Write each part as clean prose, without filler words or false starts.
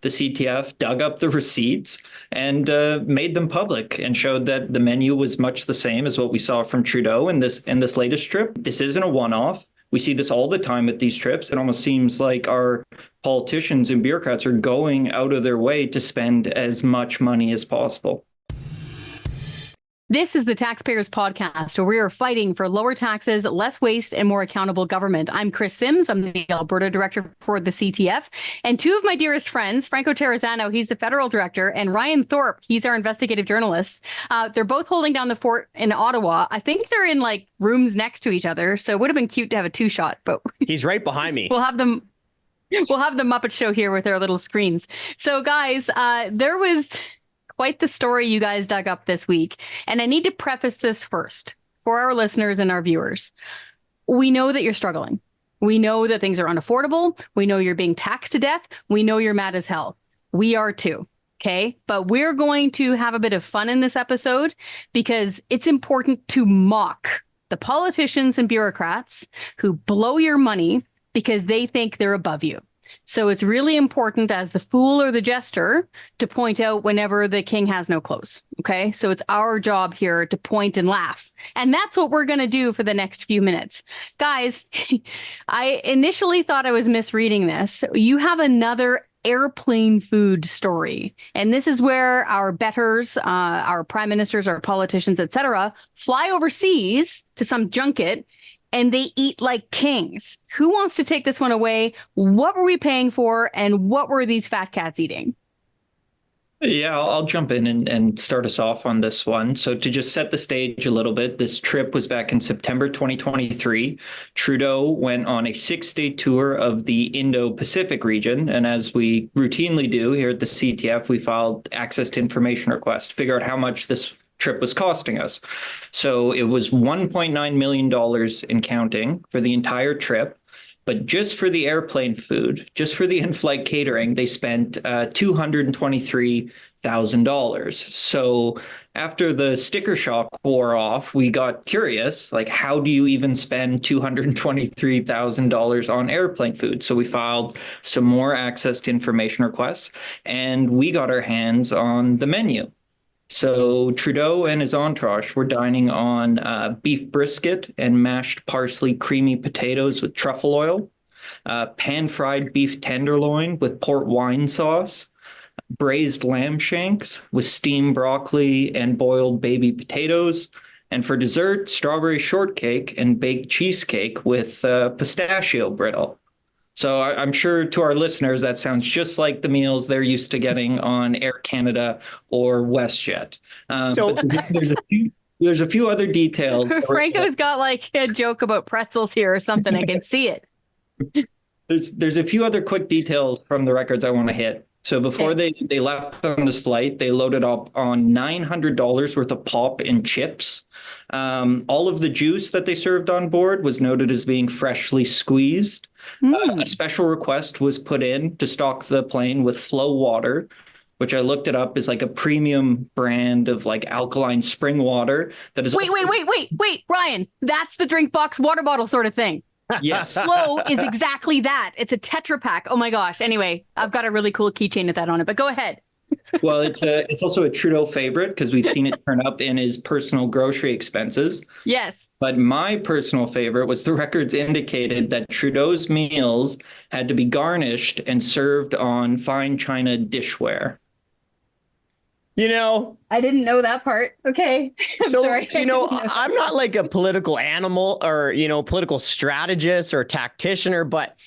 The CTF dug up the receipts and made them public and showed that the menu was much the same as what we saw from Trudeau in this latest trip. This isn't a one-off. We see this all the time at these trips. It almost seems like our politicians and bureaucrats are going out of their way to spend as much money as possible. This is the Taxpayers Podcast, where we are fighting for lower taxes, less waste, and more accountable government. I'm Chris Sims. I'm the Alberta director for the CTF. And two of my dearest friends, Franco Terrazzano, he's the federal director, and Ryan Thorpe, he's our investigative journalist. They're both holding down the fort in Ottawa. I think they're in like rooms next to each other, so it would have been cute to have a two-shot. But he's right behind me. We'll have the Muppet Show here with our little screens. So guys, there was quite the story you guys dug up this week. And I need to preface this first for our listeners and our viewers. We know that you're struggling. We know that things are unaffordable. We know you're being taxed to death. We know you're mad as hell. We are too. Okay. But we're going to have a bit of fun in this episode because it's important to mock the politicians and bureaucrats who blow your money because they think they're above you. So it's really important as the fool or the jester to point out whenever the king has no clothes. Okay, so it's our job here to point and laugh. And that's what we're going to do for the next few minutes. Guys, I initially thought I was misreading this. You have another airplane food story. And this is where our betters, our prime ministers, our politicians, etc., fly overseas to some junket and they eat like kings. Who wants to take this one away? What were we paying for? And what were these fat cats eating? Yeah, I'll jump in and start us off on this one. So to just set the stage a little bit, this trip was back in September 2023. Trudeau went on a 6-day tour of the Indo-Pacific region. And as we routinely do here at the CTF, we filed access to information request to figure out how much this trip was costing us. So it was $1.9 million in counting for the entire trip. But just for the airplane food, just for the in-flight catering, they spent $223,000. So after the sticker shock wore off, we got curious, like, how do you even spend $223,000 on airplane food? So we filed some more access to information requests, and we got our hands on the menu. So Trudeau and his entourage were dining on beef brisket and mashed parsley creamy potatoes with truffle oil, pan-fried beef tenderloin with port wine sauce, braised lamb shanks with steamed broccoli and boiled baby potatoes, and for dessert, strawberry shortcake and baked cheesecake with pistachio brittle. So I'm sure to our listeners, that sounds just like the meals they're used to getting on Air Canada or WestJet. So there's a few other details. Franco's got like a joke about pretzels here or something. I can see it. There's a few other quick details from the records I want to hit. So before they left on this flight, they loaded up on $900 worth of pop and chips. All of the juice that they served on board was noted as being freshly squeezed. A special request was put in to stock the plane with Flow water, which I looked it up is like a premium brand of like alkaline spring water that is. Wait, Ryan, that's the drink box water bottle sort of thing. Yes. Flow is exactly that. It's a Tetra Pak. Oh my gosh. Anyway, I've got a really cool keychain with that on it, but go ahead. Well, it's also a Trudeau favorite because we've seen it turn up in his personal grocery expenses. Yes. But my personal favorite was the records indicated that Trudeau's meals had to be garnished and served on fine china dishware. You know, I didn't know that part. Okay. So, sorry. I'm not like a political animal or, political strategist or tactician, but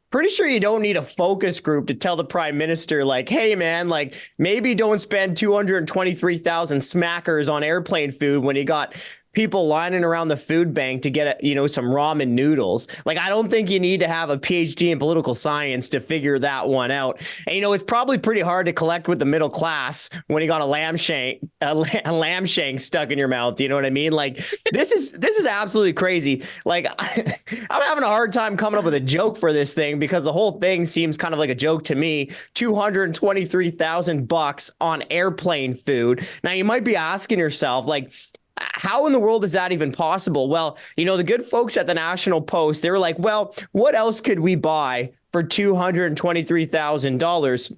pretty sure you don't need a focus group to tell the prime minister, like, hey, man, like maybe don't spend 223,000 smackers on airplane food when you got people lining around the food bank to get, some ramen noodles. Like, I don't think you need to have a PhD in political science to figure that one out. And, it's probably pretty hard to collect with the middle class when you got a lamb shank stuck in your mouth. You know what I mean? Like, this is absolutely crazy. Like, I'm having a hard time coming up with a joke for this thing because the whole thing seems kind of like a joke to me. $223,000 on airplane food. Now, you might be asking yourself, like, how in the world is that even possible? Well, the good folks at the National Post, they were like, well, what else could we buy for $223,000?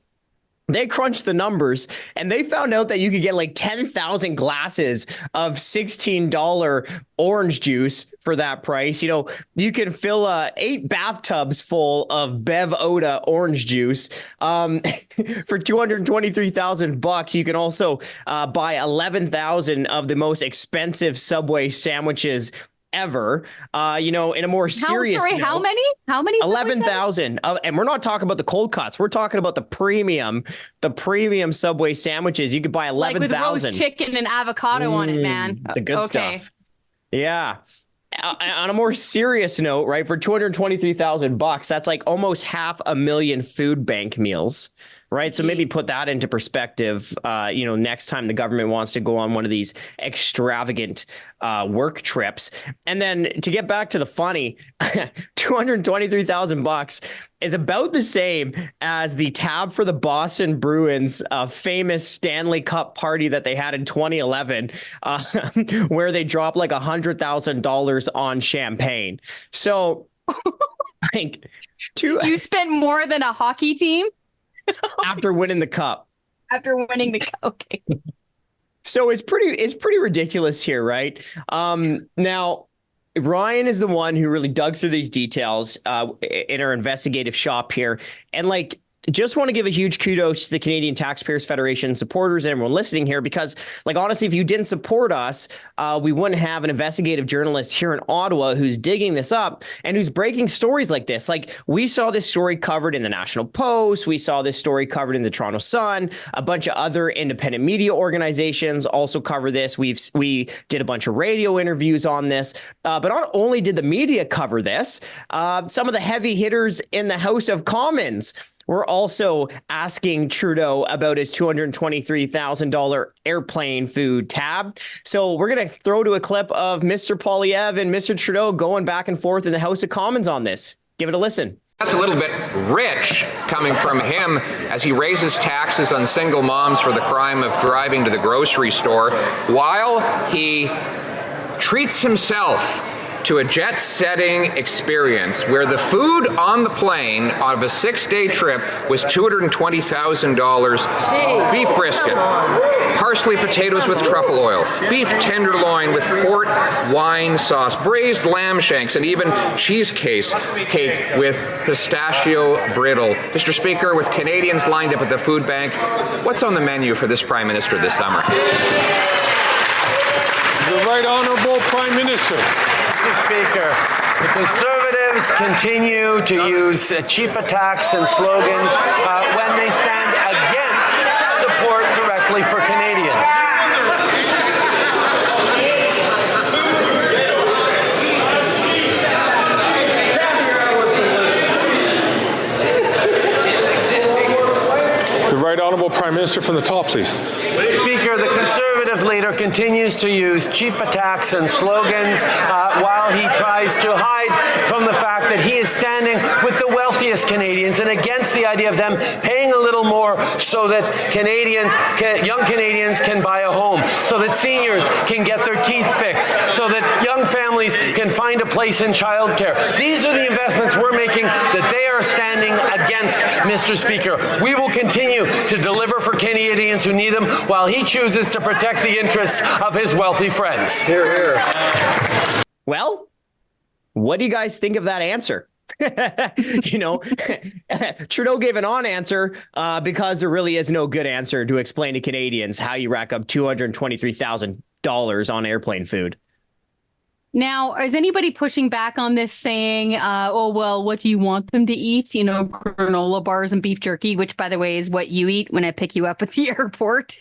They crunched the numbers and they found out that you could get like 10,000 glasses of $16 orange juice for that price. You know, you can fill 8 bathtubs full of Bev Oda orange juice for $223,000. You can also buy 11,000 of the most expensive Subway sandwiches ever. You know, in a more serious note, how many 11,000 and we're not talking about the cold cuts, we're talking about the premium Subway sandwiches. You could buy 11,000 like with roast chicken and avocado on it, man. The good stuff. Yeah. On a more serious note, right, for $223,000, that's like almost 500,000 food bank meals. Right. So maybe put that into perspective, you know, next time the government wants to go on one of these extravagant work trips. And then to get back to the funny, $223,000 is about the same as the tab for the Boston Bruins famous Stanley Cup party that they had in 2011, where they dropped like $100,000 on champagne. So like you spent more than a hockey team? After winning the cup. Okay. So it's pretty ridiculous here, right? Now, Ryan is the one who really dug through these details in our investigative shop here. And like, just want to give a huge kudos to the Canadian Taxpayers Federation supporters and everyone listening here, because like, honestly, if you didn't support us, we wouldn't have an investigative journalist here in Ottawa who's digging this up and who's breaking stories like this. Like, we saw this story covered in the National Post. We saw this story covered in the Toronto Sun. A bunch of other independent media organizations also cover this. We did a bunch of radio interviews on this. But not only did the media cover this, some of the heavy hitters in the House of Commons we're also asking Trudeau about his $223,000 airplane food tab. So we're going to throw to a clip of Mr. Poilievre and Mr. Trudeau going back and forth in the House of Commons on this. Give it a listen. That's a little bit rich coming from him as he raises taxes on single moms for the crime of driving to the grocery store while he treats himself to a jet-setting experience where the food on the plane of a 6-day trip was $220,000. Beef brisket, parsley potatoes with truffle oil, beef tenderloin with port wine sauce, braised lamb shanks, and even cheesecake with pistachio brittle. Mr. Speaker, with Canadians lined up at the food bank, what's on the menu for this Prime Minister this summer? The Right Honourable Prime Minister. Mr. Speaker, the Conservatives continue to use cheap attacks and slogans when they stand against support directly for Canadians. The Right Honourable Prime Minister from the top, please. Speaker, the Conservative leader continues to use cheap attacks and slogans while he tries to hide from the fact that he is standing with the wealthiest Canadians and against the idea of them paying a little more so that young Canadians can buy a home, so that seniors can get their teeth fixed, so that young families can find a place in childcare. These are the investments we're making that they are standing against, Mr. Speaker. We will continue to deliver for Canadians who need them while he chooses to protect the interests of his wealthy friends. Hear, hear. Well, what do you guys think of that answer? You know, Trudeau gave an on answer because there really is no good answer to explain to Canadians how you rack up $223,000 on airplane food. Now, is anybody pushing back on this saying, oh, well, what do you want them to eat? You know, granola bars and beef jerky, which, by the way, is what you eat when I pick you up at the airport.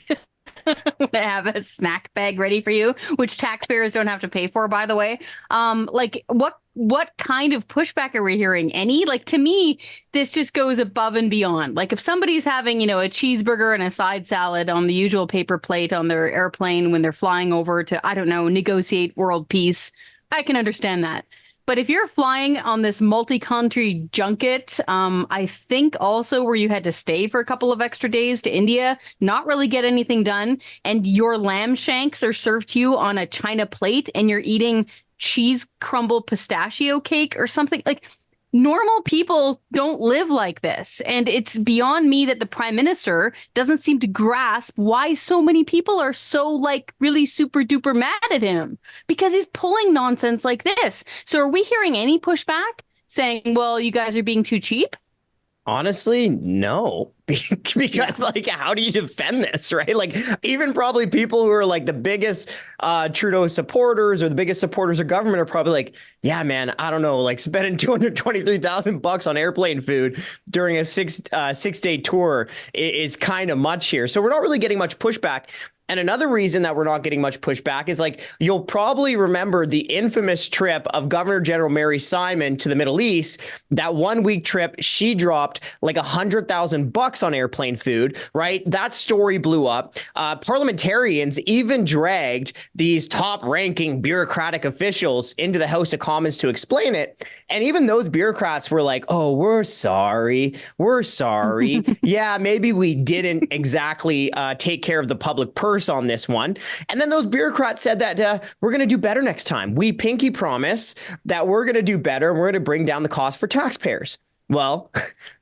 When I have a snack bag ready for you, which taxpayers don't have to pay for, by the way. Like, what kind of pushback are we hearing? Any? Like, to me, this just goes above and beyond. Like, if somebody's having, you know, a cheeseburger and a side salad on the usual paper plate on their airplane when they're flying over to, I don't know, negotiate world peace, I can understand that. But if you're flying on this multi-country junket, I think also where you had to stay for a couple of extra days to India, not really get anything done, and your lamb shanks are served to you on a china plate and you're eating cheese crumble pistachio cake or something, like, normal people don't live like this. And it's beyond me that the prime minister doesn't seem to grasp why so many people are so like really super duper mad at him, because he's pulling nonsense like this. So are we hearing any pushback saying, well, you guys are being too cheap? Honestly, no, because like, how do you defend this, right? Like, even probably people who are like the biggest Trudeau supporters or the biggest supporters of government are probably like, yeah, man, I don't know, like spending $223,000 on airplane food during a six-day tour is kind of much here. So we're not really getting much pushback. And another reason that we're not getting much pushback is like, you'll probably remember the infamous trip of Governor General Mary Simon to the Middle East. That 1 week trip, she dropped like $100,000 on airplane food, right? That story blew up. Parliamentarians even dragged these top ranking bureaucratic officials into the House of Commons to explain it. And even those bureaucrats were like, oh, we're sorry. We're sorry. Yeah, maybe we didn't exactly take care of the public purse on this one. And then those bureaucrats said that we're going to do better next time. We pinky promise that we're going to do better and we're going to bring down the cost for taxpayers. Well,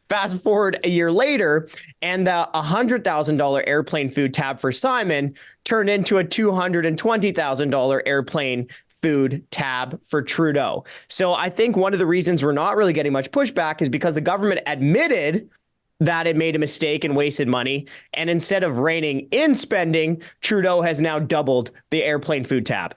fast forward a year later, and the $100,000 airplane food tab for Simon turned into a $220,000 airplane food tab for Trudeau. So I think one of the reasons we're not really getting much pushback is because the government admitted that it made a mistake and wasted money. And instead of reining in spending, Trudeau has now doubled the airplane food tab.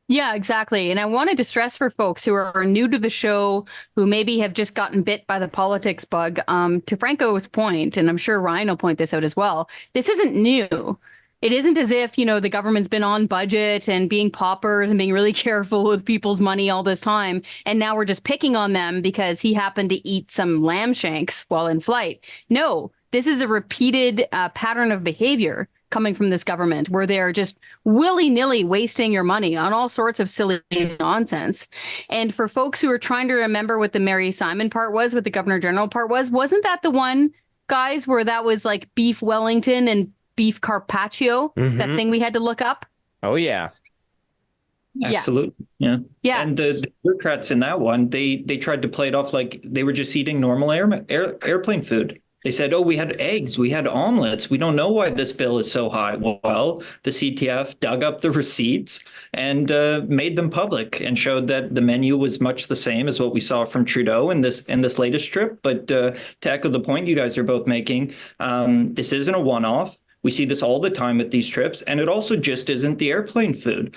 Yeah, exactly. And I wanted to stress for folks who are new to the show, who maybe have just gotten bit by the politics bug, to Franco's point, and I'm sure Ryan will point this out as well, this isn't new. It isn't as if, you know, the government's been on budget and being paupers and being really careful with people's money all this time. And now we're just picking on them because he happened to eat some lamb shanks while in flight. No, this is a repeated pattern of behavior coming from this government where they're just willy-nilly wasting your money on all sorts of silly nonsense. And for folks who are trying to remember what the Mary Simon part was, what the Governor General part was, wasn't that the one, guys, where that was like beef Wellington and beef carpaccio, that thing we had to look up? Oh, yeah. Absolutely. Yeah. Yeah. And the bureaucrats in that one, they tried to play it off like they were just eating normal airplane food. They said, oh, we had eggs, we had omelets. We don't know why this bill is so high. Well, the CTF dug up the receipts and made them public and showed that the menu was much the same as what we saw from Trudeau in this latest trip. But to echo the point you guys are both making, this isn't a one-off. We see this all the time at these trips, and it also just isn't the airplane food.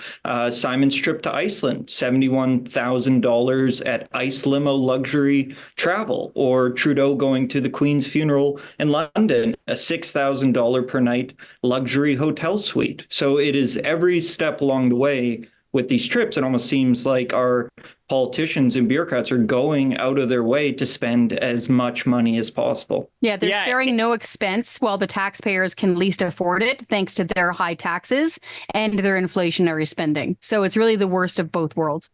Simon's trip to Iceland, $71,000 at Ice Limo luxury travel, or Trudeau going to the Queen's funeral in London, a $6,000 per night luxury hotel suite. So it is every step along the way with these trips. It almost seems like our politicians and bureaucrats are going out of their way to spend as much money as possible. Yeah, they're sparing no expense while the taxpayers can least afford it, thanks to their high taxes and their inflationary spending. So it's really the worst of both worlds.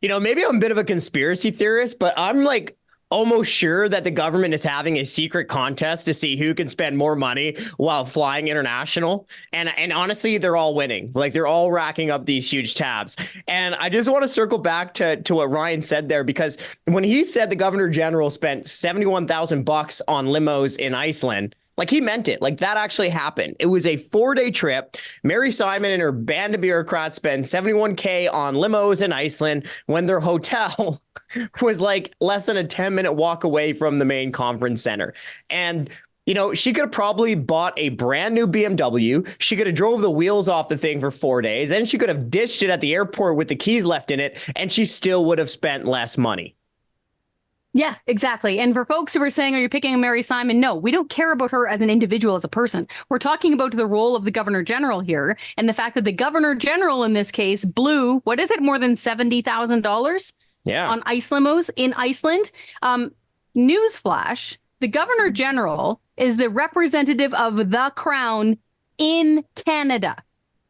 You know, maybe I'm a bit of a conspiracy theorist, but I'm like almost sure that the government is having a secret contest to see who can spend more money while flying international. And honestly, they're all winning. Like, they're all racking up these huge tabs. And I just want to circle back to what Ryan said there, because when he said the Governor General spent $71,000 on limos in Iceland, like, he meant it. Like, that actually happened. It was a 4-day trip. Mary Simon and her band of bureaucrats spent $71K on limos in Iceland when their hotel was like less than a 10-minute walk away from the main conference center. And, you know, she could have probably bought a brand new BMW. She could have drove the wheels off the thing for 4 days. Then she could have ditched it at the airport with the keys left in it, and she still would have spent less money. Yeah, exactly. And for folks who are saying, are you picking Mary Simon? No, we don't care about her as an individual, as a person. We're talking about the role of the Governor General here, and the fact that the Governor General in this case blew, what is it, more than $70,000 on ice limos in Iceland. Newsflash, the Governor General is the representative of the Crown in Canada.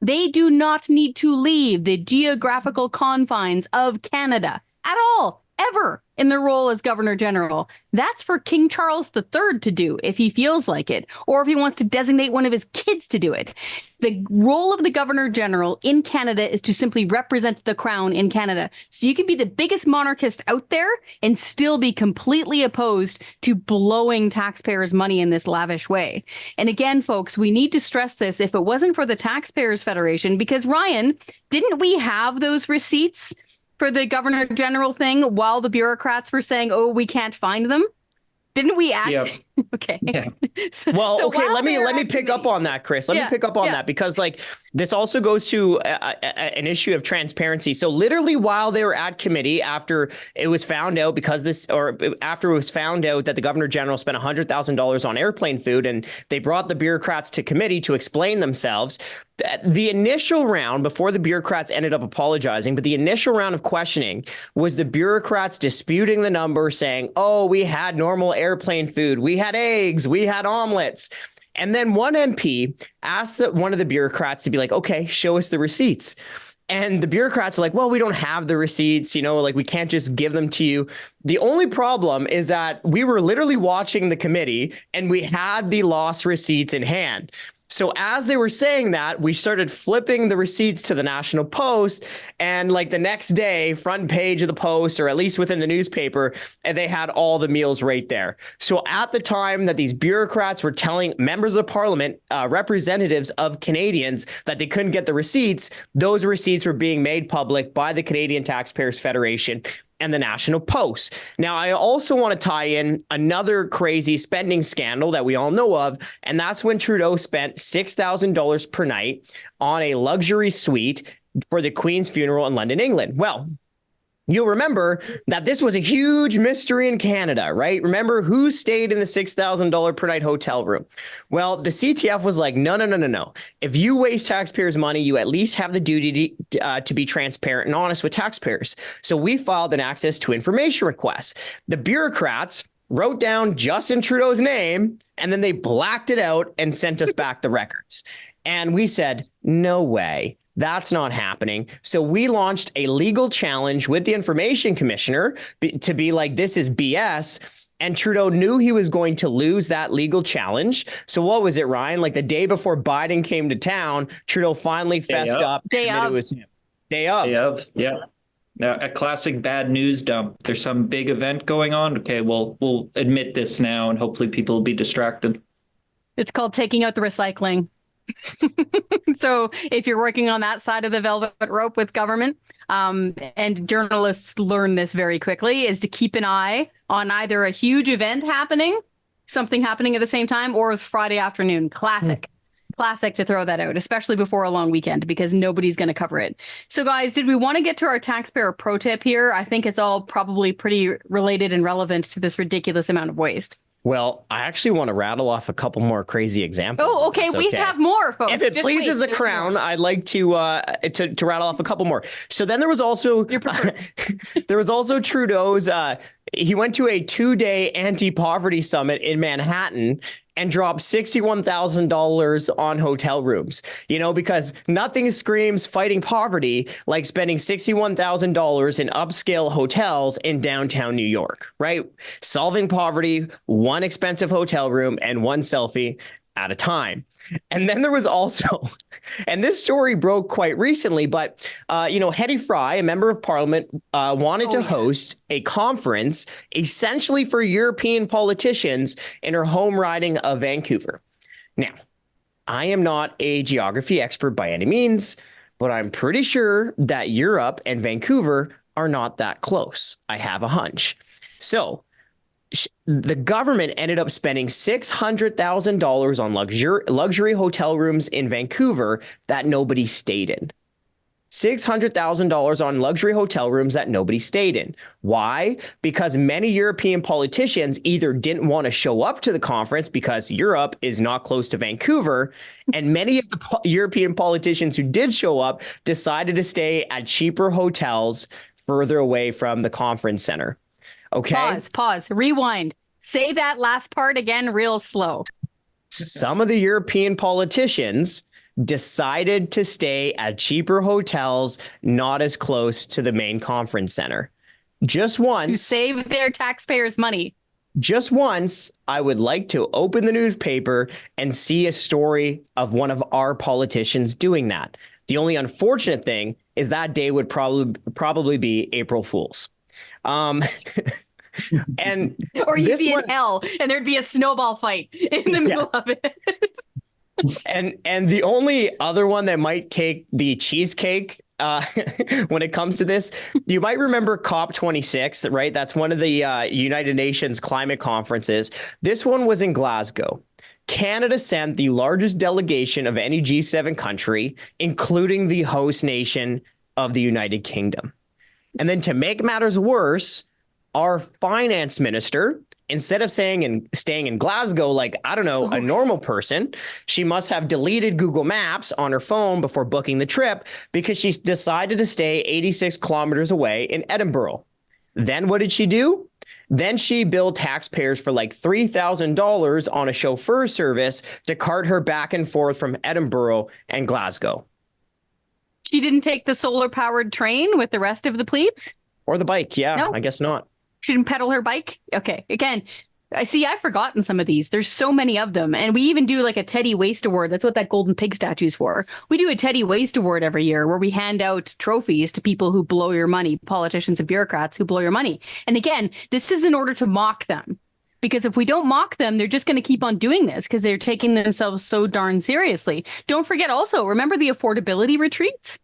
They do not need to leave the geographical confines of Canada at all. ever in their role as Governor General. That's for King Charles III to do if he feels like it, or if he wants to designate one of his kids to do it. The role of the Governor General in Canada is to simply represent the crown in Canada. So you can be the biggest monarchist out there and still be completely opposed to blowing taxpayers' money in this lavish way. And again, folks, we need to stress this. If it wasn't for the Taxpayers Federation, because Ryan, didn't we have those receipts for the Governor General thing while the bureaucrats were saying, oh, we can't find them? Didn't we actually? Yep. Okay. Yeah. So okay. Let me pick up on that, Chris. Let me pick up on that, because like this also goes to an issue of transparency. So literally while they were at committee, after it was found out after it was found out that the Governor General spent $100,000 on airplane food, and they brought the bureaucrats to committee to explain themselves. The initial round, before the bureaucrats ended up apologizing, but the initial round of questioning was the bureaucrats disputing the number, saying, oh, we had normal airplane food, we had eggs, we had omelets. And then one MP asked one of the bureaucrats to be like, okay, show us the receipts. And the bureaucrats are like, well, we don't have the receipts, like we can't just give them to you. The only problem is that we were literally watching the committee and we had the lost receipts in hand. So as they were saying that, we started flipping the receipts to the National Post, and like the next day, front page of the Post, or at least within the newspaper, and they had all the meals right there. So at the time that these bureaucrats were telling members of Parliament, representatives of Canadians, that they couldn't get the receipts, those receipts were being made public by the Canadian Taxpayers Federation and the National Post. Now, I also want to tie in another crazy spending scandal that we all know of, and that's when Trudeau spent $6,000 per night on a luxury suite for the Queen's funeral in London, England. Well, you'll remember that this was a huge mystery in Canada, right? Remember who stayed in the $6,000 per night hotel room? Well, the CTF was like, no. If you waste taxpayers' money, you at least have the duty to be transparent and honest with taxpayers. So we filed an access to information request. The bureaucrats wrote down Justin Trudeau's name, and then they blacked it out and sent us back the records. And we said, no way. That's not happening. So we launched a legal challenge with the Information Commissioner to be like, this is BS. And Trudeau knew he was going to lose that legal challenge. So what was it, Ryan? Like the day before Biden came to town, Trudeau finally fessed up. Day of. It was him. Day of. Yeah. A classic bad news dump. There's some big event going on. Okay, well, we'll admit this now, and hopefully people will be distracted. It's called taking out the recycling. So if you're working on that side of the velvet rope with government, and journalists learn this very quickly, is to keep an eye on either a huge event happening, something happening at the same time, or Friday afternoon. Classic to throw that out, especially before a long weekend, because nobody's going to cover it. So guys, did we want to get to our taxpayer pro tip here? I think it's all probably pretty related and relevant to this ridiculous amount of waste. Well, I actually want to rattle off a couple more crazy examples. Oh, okay. We have more, folks. If it pleases the crown, I'd like to rattle off a couple more. So then there was also Trudeau's. He went to a 2-day anti-poverty summit in Manhattan and dropped $61,000 on hotel rooms, because nothing screams fighting poverty like spending $61,000 in upscale hotels in downtown New York, right? Solving poverty, one expensive hotel room and one selfie at a time. And then there was also, and this story broke quite recently, but, Hetty Fry, a member of Parliament, wanted to host a conference essentially for European politicians in her home riding of Vancouver. Now, I am not a geography expert by any means, but I'm pretty sure that Europe and Vancouver are not that close. I have a hunch. So the government ended up spending $600,000 on luxury hotel rooms in Vancouver that nobody stayed in. $600,000 on luxury hotel rooms that nobody stayed in. Why? Because many European politicians either didn't want to show up to the conference because Europe is not close to Vancouver, and many of the European politicians who did show up decided to stay at cheaper hotels further away from the conference center. Okay. Pause, rewind. Say that last part again, real slow. Some of the European politicians decided to stay at cheaper hotels, not as close to the main conference center. just To once, save their taxpayers' money. just once, I would like to open the newspaper and see a story of one of our politicians doing that. The only unfortunate thing is that day would probably be April Fool's. And Or you'd this be one, in hell and there'd be a snowball fight in the middle of it. and the only other one that might take the cheesecake when it comes to this, you might remember COP26, right? That's one of the United Nations climate conferences. This one was in Glasgow. Canada sent the largest delegation of any G7 country, including the host nation of the United Kingdom. And then to make matters worse, our finance minister, instead of staying in Glasgow like, I don't know, a normal person, she must have deleted Google Maps on her phone before booking the trip because she decided to stay 86 kilometers away in Edinburgh. Then what did she do? Then she billed taxpayers for like $3,000 on a chauffeur service to cart her back and forth from Edinburgh and Glasgow. She didn't take the solar powered train with the rest of the plebes? Or the bike. Yeah, No. I guess not. She didn't pedal her bike? Okay. Again, I've forgotten some of these. There's so many of them. And we even do like a Teddy Waste Award. That's what that golden pig statue is for. We do a Teddy Waste Award every year where we hand out trophies to people who blow your money, politicians and bureaucrats who blow your money. And again, this is in order to mock them. Because if we don't mock them, they're just going to keep on doing this because they're taking themselves so darn seriously. Don't forget also, remember the affordability retreats?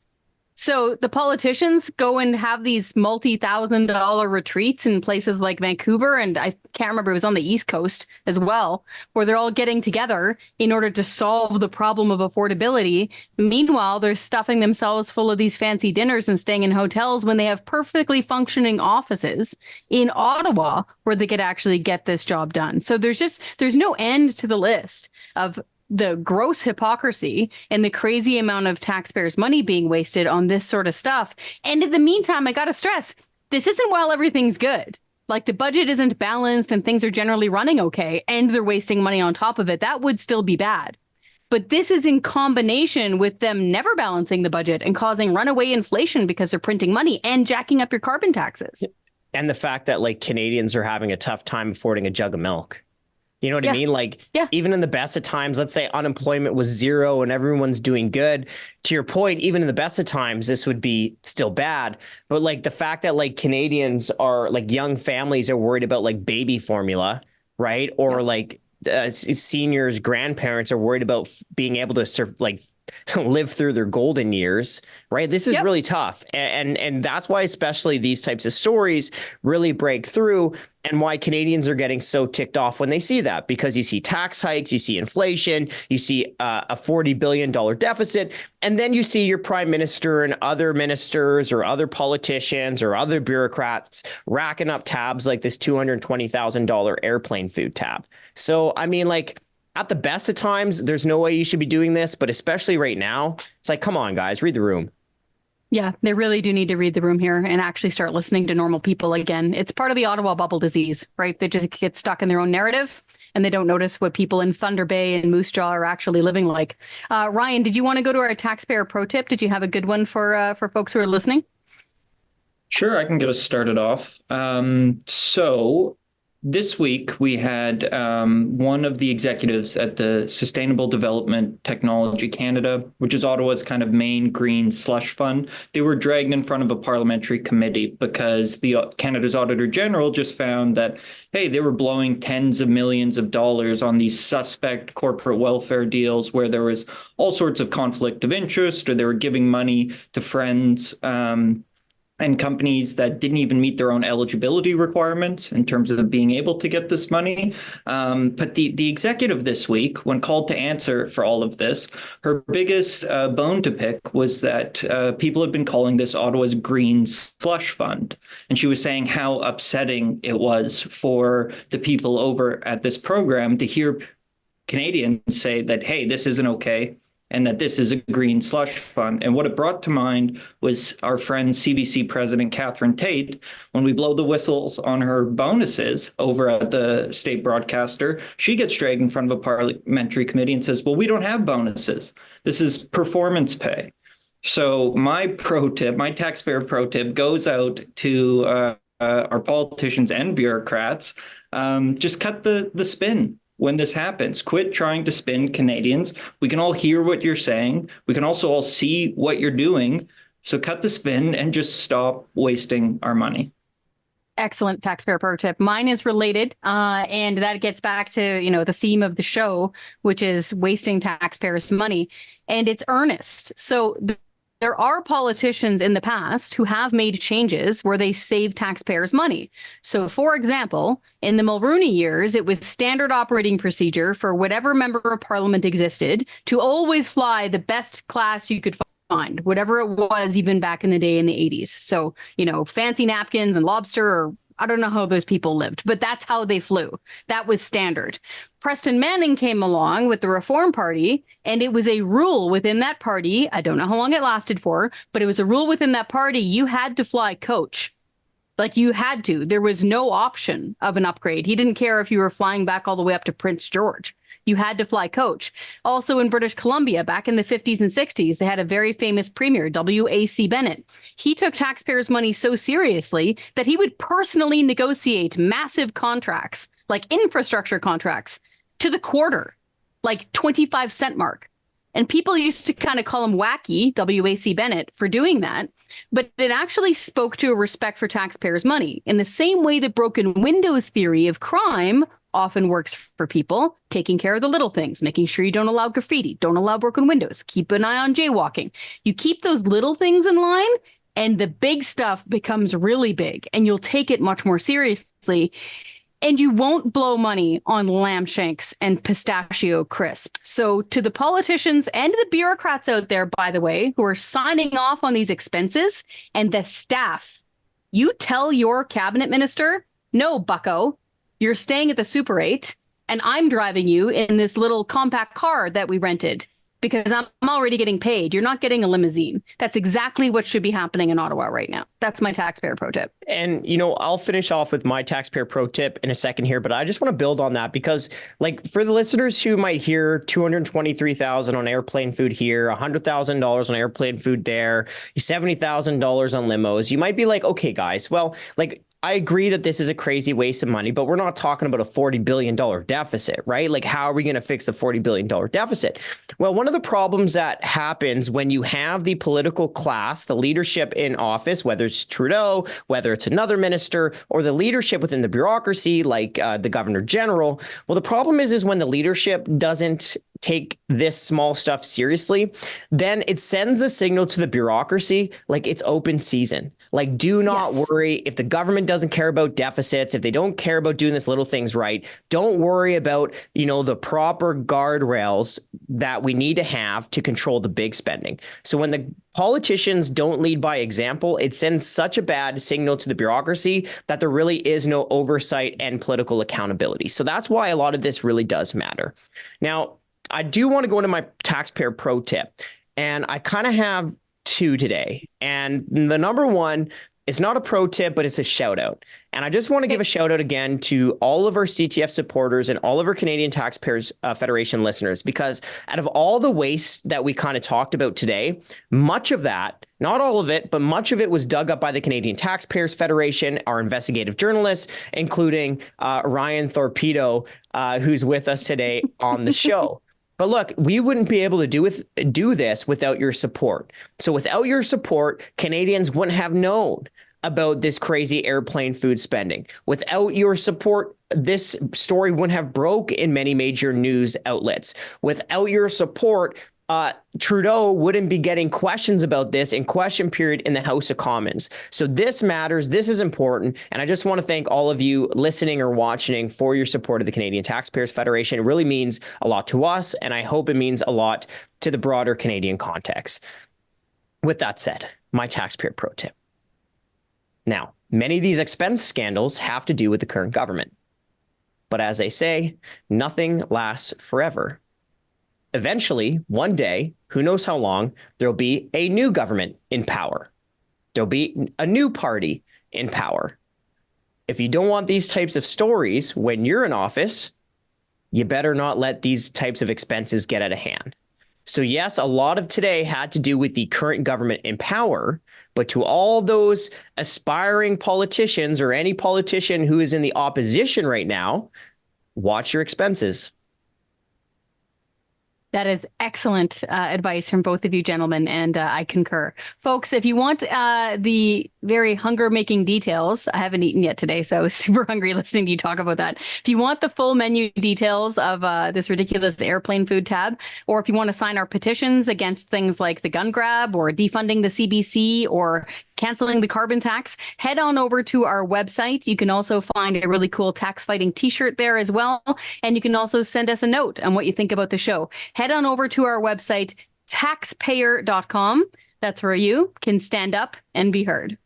So the politicians go and have these multi-$1,000 retreats in places like Vancouver, and I can't remember, it was on the East Coast as well, where they're all getting together in order to solve the problem of affordability. Meanwhile, they're stuffing themselves full of these fancy dinners and staying in hotels when they have perfectly functioning offices in Ottawa where they could actually get this job done. So there's no end to the list of the gross hypocrisy and the crazy amount of taxpayers' money being wasted on this sort of stuff. And in the meantime, I got to stress, this isn't while everything's good. Like the budget isn't balanced and things are generally running okay, and they're wasting money on top of it. That would still be bad. But this is in combination with them never balancing the budget and causing runaway inflation because they're printing money and jacking up your carbon taxes. And the fact that like Canadians are having a tough time affording a jug of milk. You know what I mean? Like, even in the best of times, let's say unemployment was 0 and everyone's doing good. To your point, even in the best of times, this would be still bad. But like the fact that like Canadians are like young families are worried about like baby formula, right? Or like seniors, grandparents are worried about being able to live through their golden years, right? This is really tough. And that's why especially these types of stories really break through, and why Canadians are getting so ticked off when they see that, because you see tax hikes, you see inflation, you see a $40 billion deficit, and then you see your prime minister and other ministers or other politicians or other bureaucrats racking up tabs like this $220,000 airplane food tab. So, I mean, like, at the best of times, there's no way you should be doing this, but especially right now, it's like, come on, guys, read the room. Yeah, they really do need to read the room here and actually start listening to normal people again. It's part of the Ottawa bubble disease, right? They just get stuck in their own narrative and they don't notice what people in Thunder Bay and Moose Jaw are actually living like. Ryan, did you want to go to our taxpayer pro tip? Did you have a good one for folks who are listening? Sure, I can get us started off. So this week, we had one of the executives at the Sustainable Development Technology Canada, which is Ottawa's kind of main green slush fund. They were dragged in front of a parliamentary committee because Canada's Auditor General just found that, hey, they were blowing tens of millions of dollars on these suspect corporate welfare deals where there was all sorts of conflict of interest, or they were giving money to friends and companies that didn't even meet their own eligibility requirements in terms of being able to get this money. But the executive this week, when called to answer for all of this, her biggest bone to pick was that people had been calling this Ottawa's green slush fund. And she was saying how upsetting it was for the people over at this program to hear Canadians say that, hey, this isn't okay, and that this is a green slush fund. And what it brought to mind was our friend CBC President Catherine Tate. When we blow the whistles on her bonuses over at the state broadcaster, she gets dragged in front of a parliamentary committee and says, well, we don't have bonuses. This is performance pay. So my pro tip, my taxpayer pro tip, goes out to our politicians and bureaucrats, just cut the spin when this happens. Quit trying to spin Canadians. We can all hear what you're saying. We can also all see what you're doing. So cut the spin and just stop wasting our money. Excellent taxpayer pro tip. Mine is related, and that gets back to, the theme of the show, which is wasting taxpayers' money, and it's earnest. So there are politicians in the past who have made changes where they save taxpayers' money. So, for example, in the Mulroney years, it was standard operating procedure for whatever member of parliament existed to always fly the best class you could find, whatever it was, even back in the day in the 80s. So, fancy napkins and lobster, or I don't know how those people lived, but that's how they flew. That was standard. Preston Manning came along with the Reform Party, and it was a rule within that party. I don't know how long it lasted for, but it was a rule within that party. You had to fly coach. Like, you had to. There was no option of an upgrade. He didn't care if you were flying back all the way up to Prince George. You had to fly coach. Also in British Columbia, back in the 50s and 60s, they had a very famous premier, W.A.C. Bennett. He took taxpayers' money so seriously that he would personally negotiate massive contracts, like infrastructure contracts, to the quarter, like 25-cent mark. And people used to kind of call him wacky, W.A.C. Bennett, for doing that. But it actually spoke to a respect for taxpayers' money in the same way that broken windows theory of crime often works for people, taking care of the little things, making sure you don't allow graffiti, don't allow broken windows, keep an eye on jaywalking. You keep those little things in line, and the big stuff becomes really big, and you'll take it much more seriously. And you won't blow money on lamb shanks and pistachio crisp. So to the politicians and the bureaucrats out there, by the way, who are signing off on these expenses, and the staff, you tell your cabinet minister, no, bucko, you're staying at the Super 8, and I'm driving you in this little compact car that we rented because I'm already getting paid. You're not getting a limousine. That's exactly what should be happening in Ottawa right now. That's my taxpayer pro tip. And, I'll finish off with my taxpayer pro tip in a second here, but I just want to build on that because, like, for the listeners who might hear $223,000 on airplane food here, $100,000 on airplane food there, $70,000 on limos, you might be like, okay, guys, well, like, I agree that this is a crazy waste of money, but we're not talking about a $40 billion deficit, right? Like, how are we going to fix the $40 billion deficit? Well, one of the problems that happens when you have the political class, the leadership in office, whether it's Trudeau, whether it's another minister, or the leadership within the bureaucracy, like the governor general, well, the problem is when the leadership doesn't take this small stuff seriously, then it sends a signal to the bureaucracy like it's open season. Like, do not worry if the government doesn't care about deficits, if they don't care about doing these little things right. Don't worry about, the proper guardrails that we need to have to control the big spending. So when the politicians don't lead by example, it sends such a bad signal to the bureaucracy that there really is no oversight and political accountability. So that's why a lot of this really does matter. Now, I do want to go into my taxpayer pro tip, and I kind of have two today. And the number one, it's not a pro tip, but it's a shout out. And I just want to give a shout out again to all of our CTF supporters and all of our Canadian Taxpayers Federation listeners, because out of all the waste that we kind of talked about today, much of that, not all of it, but much of it was dug up by the Canadian Taxpayers Federation, our investigative journalists, including Ryan Thorpedo, who's with us today on the show. But look, we wouldn't be able to do this without your support. So without your support, Canadians wouldn't have known about this crazy airplane food spending. Without your support, this story wouldn't have broke in many major news outlets. Without your support, Trudeau wouldn't be getting questions about this in question period in the House of Commons. So this matters. This is important. And I just want to thank all of you listening or watching for your support of the Canadian Taxpayers Federation. It really means a lot to us, and I hope it means a lot to the broader Canadian context. With that said, my taxpayer pro tip. Now, many of these expense scandals have to do with the current government. But as they say, nothing lasts forever. Eventually, one day, who knows how long, there'll be a new government in power. There'll be a new party in power. If you don't want these types of stories when you're in office, you better not let these types of expenses get out of hand. So yes, a lot of today had to do with the current government in power, But to all those aspiring politicians or any politician who is in the opposition right now, watch your expenses. That is excellent advice from both of you gentlemen, and I concur. Folks, if you want the very hunger-making details, I haven't eaten yet today, so I was super hungry listening to you talk about that. If you want the full menu details of this ridiculous airplane food tab, or if you want to sign our petitions against things like the gun grab or defunding the CBC or canceling the carbon tax, head on over to our website. You can also find a really cool tax fighting t-shirt there as well. And you can also send us a note on what you think about the show. Head on over to our website, taxpayer.com. That's where you can stand up and be heard.